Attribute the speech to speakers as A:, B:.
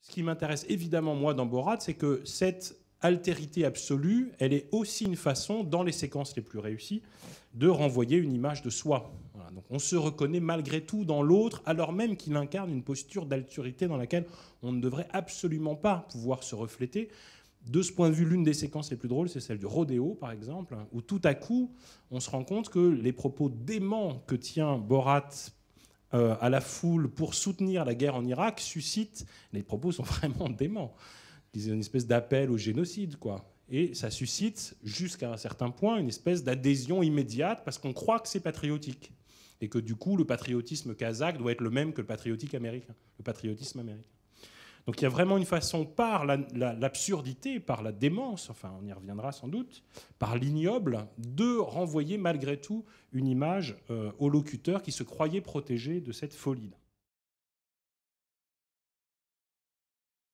A: Ce qui m'intéresse évidemment, moi, dans Borat, c'est que cette altérité absolue, elle est aussi une façon, dans les séquences les plus réussies, de renvoyer une image de soi. Voilà, donc on se reconnaît malgré tout dans l'autre, alors même qu'il incarne une posture d'altérité dans laquelle on ne devrait absolument pas pouvoir se refléter. De ce point de vue, l'une des séquences les plus drôles, c'est celle du rodéo, par exemple, où tout à coup, on se rend compte que les propos déments que tient Borat à la foule pour soutenir la guerre en Irak suscitent... Les propos sont vraiment déments. C'est une espèce d'appel au génocide, quoi. Et ça suscite, jusqu'à un certain point, une espèce d'adhésion immédiate parce qu'on croit que c'est patriotique. Et que du coup, le patriotisme kazakh doit être le même que le patriotisme américain. Donc il y a vraiment une façon, par l'absurdité, par la démence, enfin on y reviendra sans doute, par l'ignoble, de renvoyer malgré tout une image au locuteur qui se croyait protégé de cette folie-là.